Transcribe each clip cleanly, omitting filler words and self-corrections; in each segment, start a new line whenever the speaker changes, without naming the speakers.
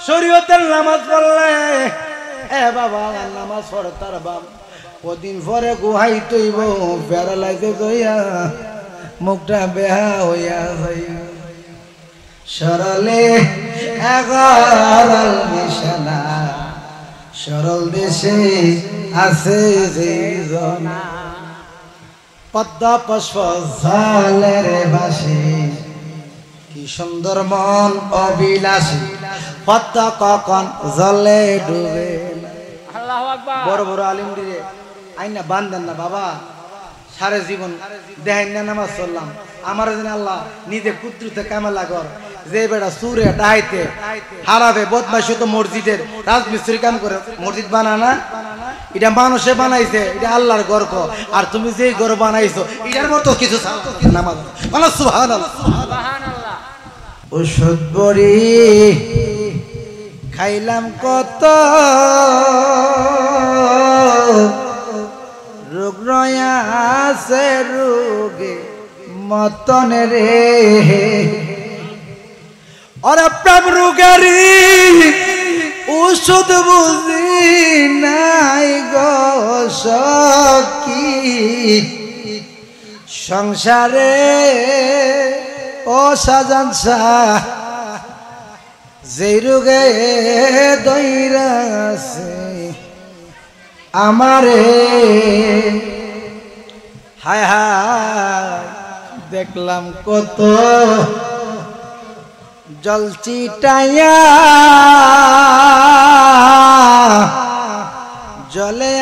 শরীয়তের নামাজ পড়লে এ বাবা নামাজ পড়তার বাপ কদিন পরে গুহাই তৈব প্যারালাইতে গইয়া মুখটা বেহা হইয়া যাই সরলে এগারাল নিশানা সরল দেশে আছে যে জনা পদ্মা পুষ্প ঝালের বাসি কি সুন্দর মন অবিলাসী পদ্মা কখন জলে ডুবে
আল্লাহু আকবার
বড় বড় আলিম দিরে আইনা বান্ধেন না বাবা সারা জীবন দেখাই না নামাজ চললাম আমার দিন আল্লাহ নিজে কুদ্রুতে কামেলা কর যে বেটা সুরে ডাইতে হারাবে বদমাইশ তো মসজিদের রাজমিস্ত্রি কাম করে মসজিদ বানানা এটা মানুষে বানাইছে এটা আল্লাহর গর্ব আর তুমি যেই ঘর বানাইছো এটার মতো কিছু নামাজ বলো সুবহানাল্লাহ
সুবহানাল্লাহ
ওষুধ বড়ি খাইলাম কত রোগ রয়াছে রোগে মতন রে ওরা প্রাণ রোগারি ওষুধ বুঝি নাই গো সখী সংসারে ও সাজান শাহ যেই রোগে দইরাছে আমারে হায় হায় দেখলাম কত জল চিটাইয়া জলে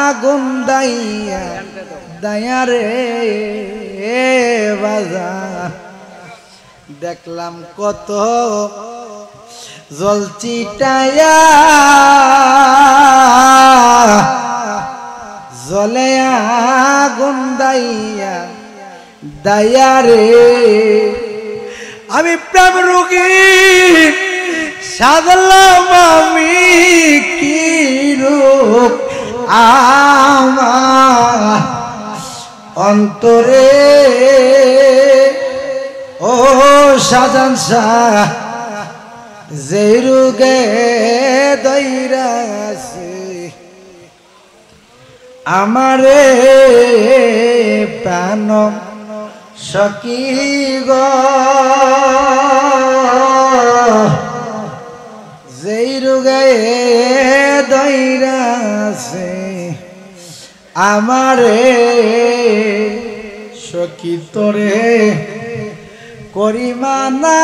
আগুন দাইয়া দায়া রে বাজা দেখলাম কত জল চিটাইয়া জলে আগুন দাইয়া দায়া রে আমি প্রেম রোগী সাধলাম আমি কি রোগ আমার অন্তরে ও সাজান শাহ যে রোগে দইরাছে আমারে প্রাণ সখী গো যেই রোগে দইরাছে আমারে সখী তোরে করিমানা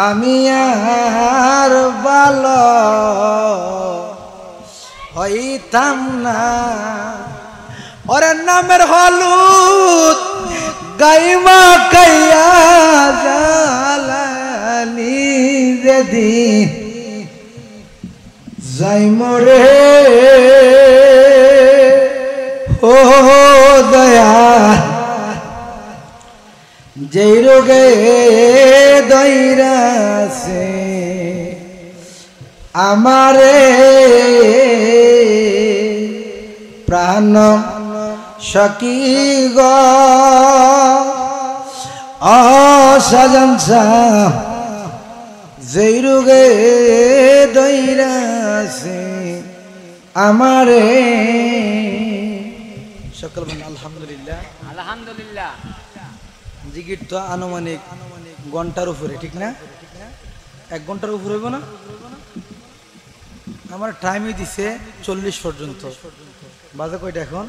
আমি আর ভালো হইতাম না ওরে নামের হলুদ গাইমা কাইয়া জালানি যেদিন যাই মরে ও দয়া যেই রোগে দইরাছে আমারে প্রাণ সখী গো অসাজন শাহ যেই রোগে দইরাছে আমারে সকল বলেন আলহামদুলিল্লাহ
আলহামদুলিল্লাহ
জিকির তো আনুমানিক ঘন্টার উপরে ঠিক না 1 ঘন্টার উপরে হইব না আমার টাইমই দিছে 40 পর্যন্ত বাজে কয়টা এখন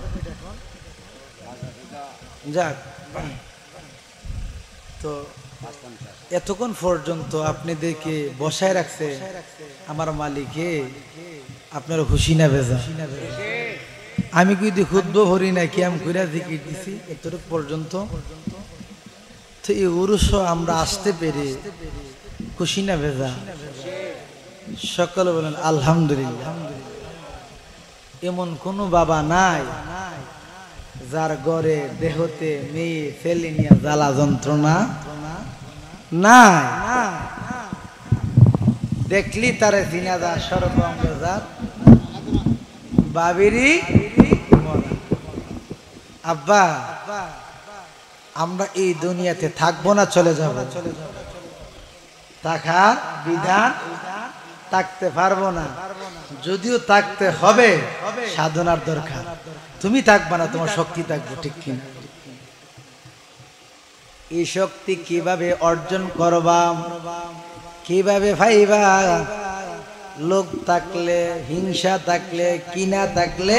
যাক তো এতক্ষণ পর্যন্ত আপনি দেখে বসায় রাখছে আমার মালিকে আপনার খুশি না বেজা আমি কিন্তু খুদ্ হরি না কি আমি ঘুরে জিকির দিছি এতটুকু পর্যন্ত তো এই উরুষ আমরা আসতে পেরে খুশি না ভেজা সকলে বলেন আলহামদুলিল্লাহ এমন কোন বাবা নাই যার ঘরে দেহতে মেয়ে ফেলে নিয়ে জ্বালা যন্ত্রণা নাই দেখলি তারে জিনাদা সর্বঙ্গজাত বাবিরি আব্বা আমরা এই দুনিয়াতে থাকবো না চলে যাব, থাকার বিধান থাকতে পারবো না, যদিও থাকতে হবে সাধনার দরকার। তুমি থাকবা না, তোমার শক্তি থাকবে, ঠিক কিনা? এই শক্তি কিভাবে অর্জন করবা, কিভাবে পাইবা? লোক থাকলে, হিংসা থাকলে, কিনা থাকলে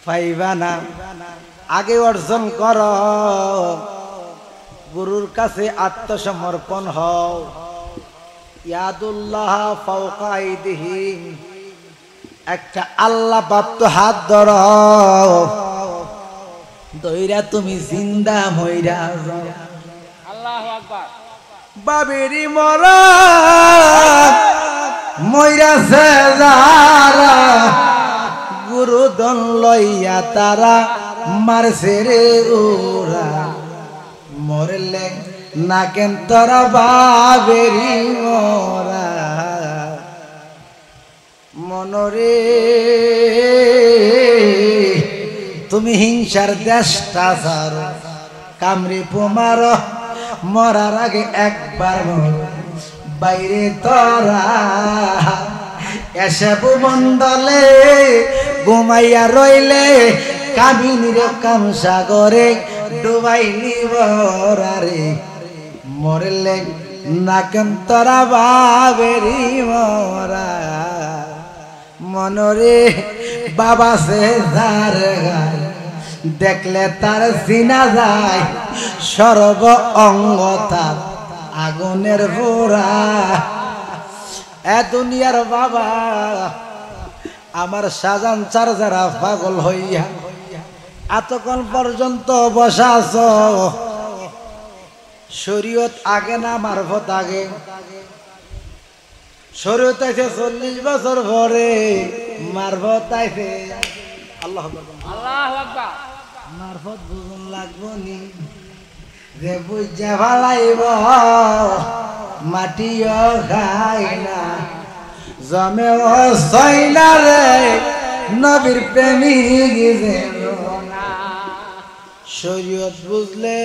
পাইবা না। আগে অর্জন কর, গুরুর কাছে আত্মসমর্পণ হও। ইয়াদুল্লাহ ফাওকা আইদিহিম, একটা আল্লাহ প্রাপ্ত হাত ধর, দইরা তুমি জিন্দা মইরা যাও।
আল্লাহু আকবার।
বাবেরি মরা মইরা সে যারা, গুরু দন লইয়া তারা মারছে রে ওরা, মরলে না কেন তোরা বাবেরি মরা। মনরে তুমি হিংসার দেশটা ছাড়ো, কামড়ে পোমার মরার আগে একবার বাইরে তোরা এসে ভুবন্দলে ঘুমাইয়া রইলে কামিনীর কাম সাগরে ডুবাই নিব রে, মরলে না কেন তোরা বাবেরি মরা। মনরে বাবা সে যার গায়, দেখলে তার চিনা যায়, সর্ব অঙ্গ তার আগুনের পোড়া। এ দুনিয়ার বাবা, আমার সাজান চার যারা পাগল হইয়া এতক্ষণ পর্যন্ত বসা আছো, শরীয়ত আগে না মারফত আগে? শরীয়ত আইছে 40 বছর পরে, মারফত আইছে আল্লাহু
আকবার।
মারফত বুঝন লাগবো নি, যে বুঝা ভালাইব মাটিও খাই না, জমেও ছয় না রে নবীর প্রেমিক যেন। শরীয়ত বুঝলে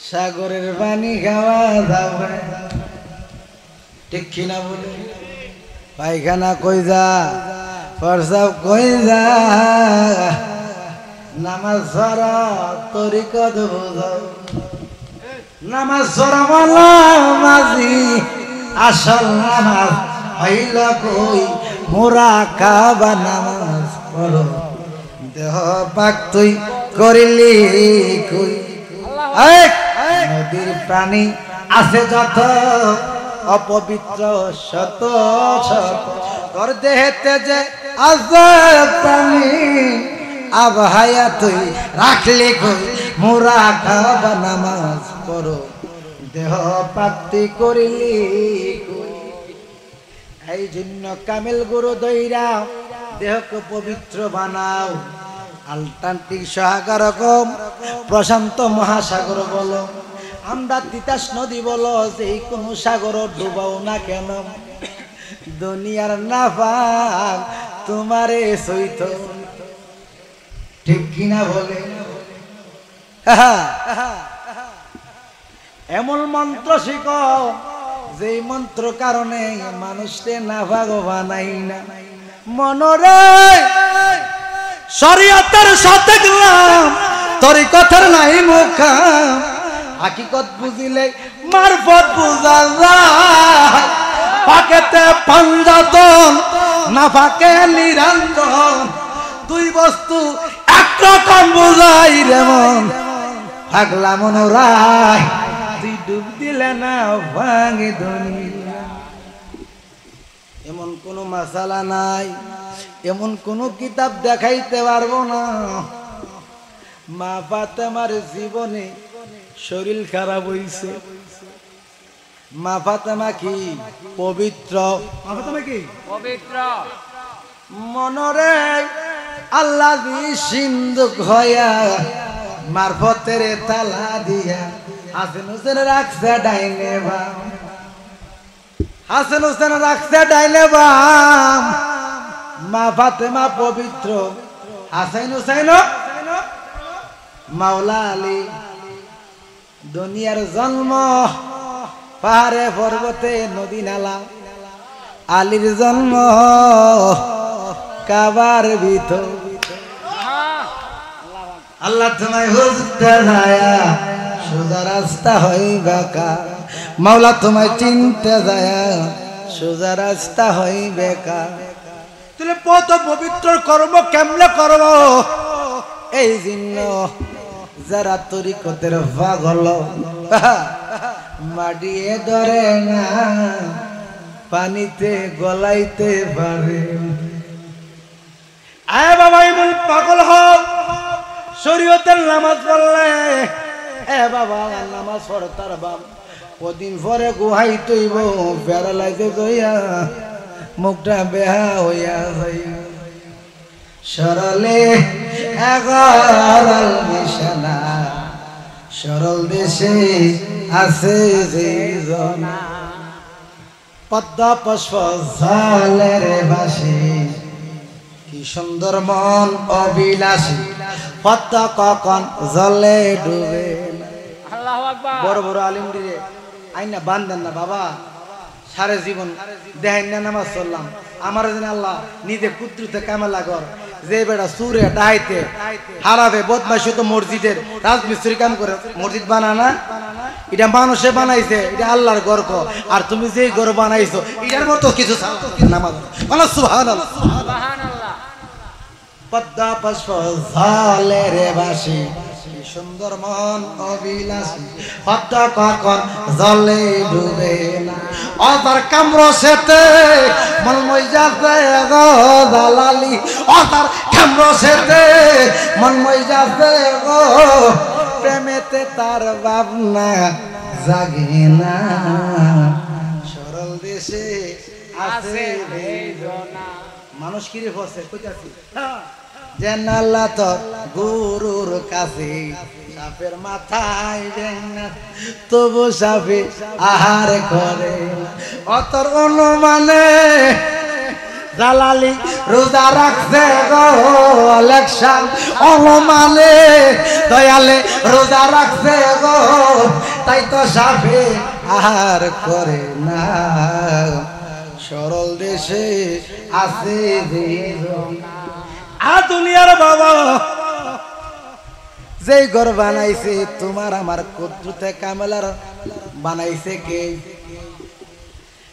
সাগরের পানি খাওয়া যাবে, ঠিক কিনা বলে? পায়খানা কই যা, প্রসাব কই যা, নামাজ ছড়া তরিকত বুঝাও। নামাজ ছড়া বলা মাঝি, আসল নামাজ হইল কই? মুরাকাবা নামাজ পড়ো, দেহ পাক তুই করিলি কই? নদীর প্রাণী আছে যত অপবিত্র শত শত, তোর দেহেতে যে আছে প্রাণী আবহায়া তুই রাখলি কই? মুরাকাবা নামাজ পড়ো, দেহ প্রাপ্তি করিলি কই? এই জন্য কামেল গুরু দইরা দেহকে পবিত্র বানাও। আটলান্টিক সাগর কম, প্রশান্ত মহাসাগর বলো, আমরা তিতাস নদী বলো, যেই কোনো সাগর ডুবাও না কেন, দুনিয়ার নাফাক তোমারে সইত, ঠিক কিনা বলে? এমন মন্ত্র শিখো যেই মন্ত্র কারণে মানুষকে নাফাক বানাই না। মনরে শরীয়তের সাথে গেলাম, তরিকতের নাই মুখাম, হাকিকত বুঝিলে মারফত বুঝা যায়। পাকেতে পাঞ্জাতন, না পাকে নিরঞ্জন, দুই বস্তু একরকম বুঝাই রে মন। পাগলা মনোরায় তুই ডুব দিলে না ভাঙে দুনিয়া। এমন কোন মাসালা নাই, এমন কোন কিতাব দেখাইতে পারবো না। মা ফাতেমার জীবনে শরীর খারাপ হইছে, মা ফাতেমা কি পবিত্র? মা ফাতেমা কি
পবিত্র?
মনরে আল্লাহ দি সিন্ধুক হইয়া মারফতের তালা দিয়া হাসান হোসেন রাখছে ডাইনে বাম, হাসান হোসেন রাখছে ডাইনে বাম। মা ফাতেমা পবিত্র, হাসান হোসেন মাওলা আলী দুনিয়ার জন্ম পাহাড়ে পর্বতে নদী নালা, আলীর জন্ম কাবার ভিতর। আল্লাহ তোমায় হুজুরটা যায়া সোজা রাস্তা হইবা কা, মাওলা তোমায় চিনতে যায়া সোজা রাস্তা হইবে কা। তাহলে পথ পবিত্র কর্ম কেমনে করব? এই জন্য যারা তরিকতের পাগল মাটিয়ে ধরে না, পানিতে গলাইতে পারে। আয় বাবা এমন পাগল হও, শরীয়তের নামাজ পড়লে এ বাবা নামাজ পড়তার বাম কদিন পরে গুহাই তৈব প্যারালাইতে দইয়া মুখটা বেহা হইয়া যাই। সরলে এগারাল নিশানা, সরল দেশে আছে যে জনা, পদ্মা পুষ্প জলের বাসি, কি সুন্দর মন অবিলাসী, পদ্মা কখন জলে ডুবে।
আল্লাহু আকবার।
বড় বড় আলিম দিলে আইনা বান্ধেন না বাবা, সারা জীবন দেখাই না নামাজ চললাম, আমার যেন আল্লাহ নিজে কুদ্রুতে কামেলা কর। যে বেটা সুরে ডাইতে হারাবে বদমাইশ তো মসজিদের রাজমিস্ত্রি কাম করে মসজিদ বানানা, এটা মানুষে বানাইছে, এটা আল্লাহর গর্ব। আর তুমি যেই ঘর বানাইছো এটার মতো কিছু নামাজ সুবহানাল্লাহ।
সুবহানাল্লাহ।
পদ্মা পুষ্প জলের বাসি, সুন্দর মন অবিলাসী, পদ্মা কখন জলে ডুবে না। অতার কামরসেতে মন মইজাতে গো দালালি, অতার কামরসেতে মন মইজাতে গো, প্রেমেতে তার ভাবনা জাগে না। সরল দেশে আছে বেদনা। মানুষ কিরে ফসে কইতাছি জানালা তো গুরুর কাছে, সাপের মাথায় না তবু সাপে আহার করে। অতর অনুমানে জালালি রোজা রাখছে গো ইলেকশন, অনুমানে দয়ালে রোজা রাখছে গো, তাই তো সাপে আহার করে না। সরল দেশে আছে বেদনা। আ দুনিয়ার বাবা যেই ঘর বানাইছে তোমার আমার কুদরতে কামেলার বানাইছে কে?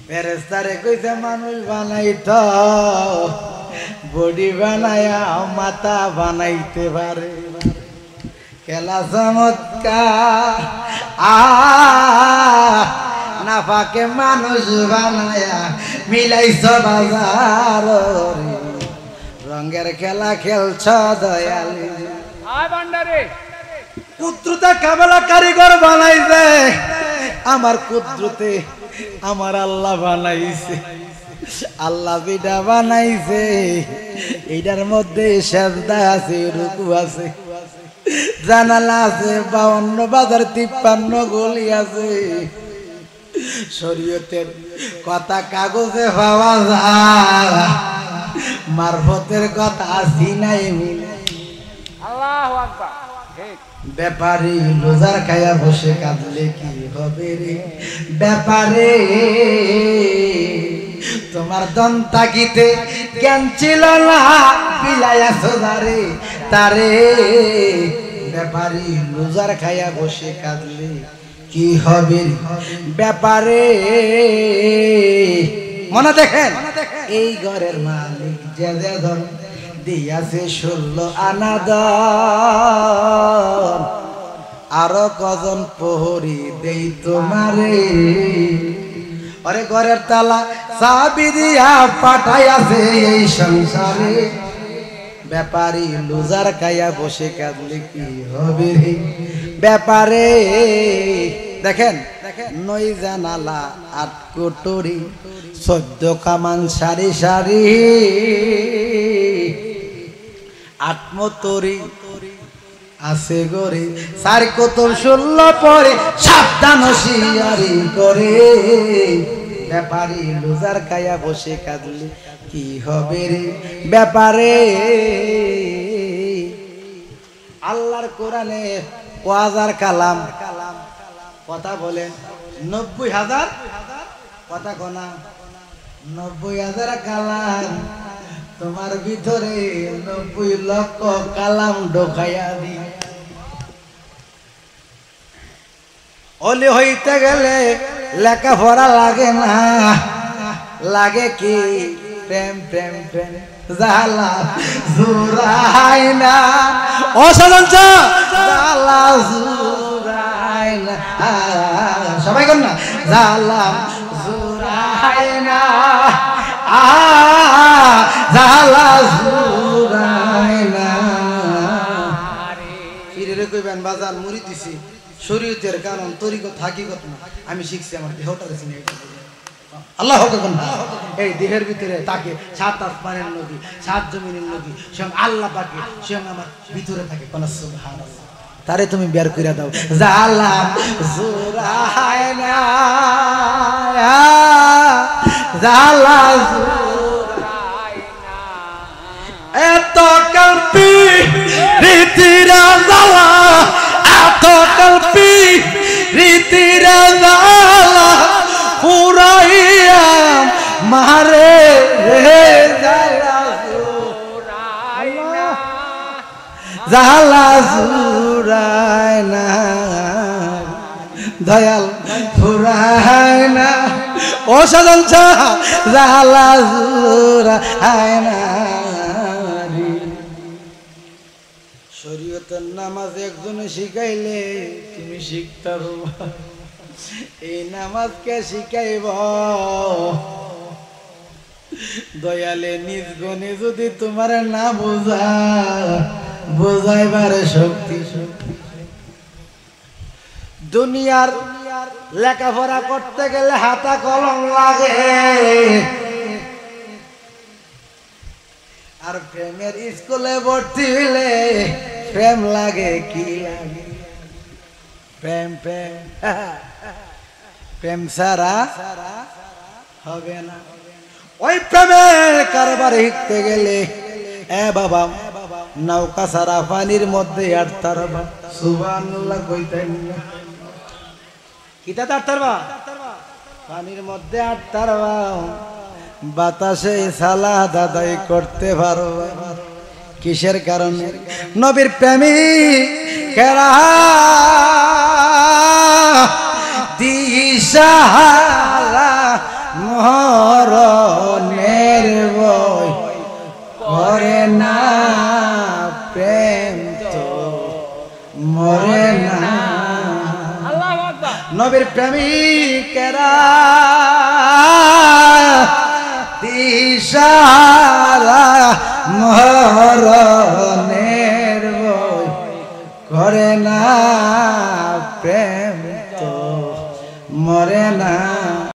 ফেরেশতারে কইছে মানুষ বানাইতো, বডি বানায়া মাথা বানাইতে পারে। খেলা চমৎকার নাফাকে মানুষ বানায়া মিলাইছ বাজার, রঙের খেলা খেলছ দয়ালি।
আয় ভান্ডারে
কুদরতে কামেলা কারিগর বানাইছে, আমার কুদরতে আমার আল্লাহ বানাইছে। আল্লাহ যেটা বানাইছে এইটার মধ্যে সেজদা আছে, রুকু আছে, জানালা আছে, 52 বাজার 53 গলি আছে। শরীয়তের কথা কাগজে পাওয়া যায়, মারফতের কথা সিনাই মিলে।
আল্লাহু আকবার। ঠিক।
ব্যাপারে রোজার খায়া বসে কাঁদলে কি হবে রে? ব্যাপারে তোমার দন তাকিতে জ্ঞান ছিল না, বিলায়া সোজারে তারে। ব্যাপারে রোজার খায়া বসে কাঁদলে কি হবে? ব্যাপারে মনে দেখেন এই ঘরের মালিক যে ধর দিয়াছে 16 আনা দান, আরো কজন প্রহরী দেই তোমারে। আরে ঘরের তালা চাবি দিয়া পাঠাইয়াছে এই সংসারে। ব্যাপারী লুজার খাইয়া বসে কাঁদলে কি হবে? ব্যাপারে দেখেন 9 জানালা 8 কোটরি 14 কামান সারি সারি, 8 মতরি আছে গরে 4 কতম 16 পরে সাবধান শিয়ারি করে। ব্যাপারী লুজার খাইয়া বসে কাঁদলে কি হবে রে? ব্যাপারে আল্লাহর কোরআনে হাজার কালাম কথা বলেন 90,000 কথা কোনা 90,000 কালাম তোমার ভিতরে 90 লক্ষ কালাম ঢোকাইয়া দি ওলি হইতে গেলে লেখাপড়া লাগে না লাগে কি প্রেম প্রেম প্রেম জালা জুরাই না অসাধারণ জালা জুরাই না সবাই কর না জালা জুরাই না জালা জুরাই না ফিরে কইবেন বাজার মুড়ি দিছি শরীয়তের কারণ তরিকত হাকিকত না আমি শিখছি আমার দেহটারে চিনি আল্লাহ হুকুম এই দেহের ভিতরে থাকে 7 আসমানের নবী 7 জমিনের নবী স্বয়ং আল্লাহ পাকে স্বয়ং আমার ভিতরে থাকে কোন সুবহানাল্লাহ তারে তুমি বের কইরা দাও জালা জুরাইনা জালা জুরাইনা এত কল্পি রীতিরা জালা এত কল্পি রীতিরা জালা পুরাইয়া মারে রে জালা জুরাইনা জালা জুরাইনা দয়াল পুরাইনা ও সাজন জালা জুরাইনা শরীয়তের নামাজ একজনে শিখাইলে তুমি শিখতে পারবা এই নামাজ কে শিখাইব দয়ালে নিজ গনে যদি তোমার না বোঝা বোঝাইবার শক্তি দুনিয়ার লেখাপড়া করতে গেলে হাতা কলম লাগে আর প্রেমের স্কুলে ভর্তি হইলে প্রেম লাগে কি লাগে প্রেম প্রেম প্রেম সারা হবে না ওই প্রেমের কারবার শিখতে গেলে এ বাবা নৌকা সারা পানির মধ্যে আটতারবা সুবহানাল্লাহ কইতেন কিতা আটতারবা পানির মধ্যে আটতারবা বাতাসে সালা দাদাই করতে পারবা কিসের কারণে নবীর প্রেমিক কেরা দিশাহারা মরণের বই করে না প্রেম তো মরে না
আল্লাহু আকবার
নবীর প্রেমিকেরা দিশাহারা মরণের বই করে না প্রেম তো মরে না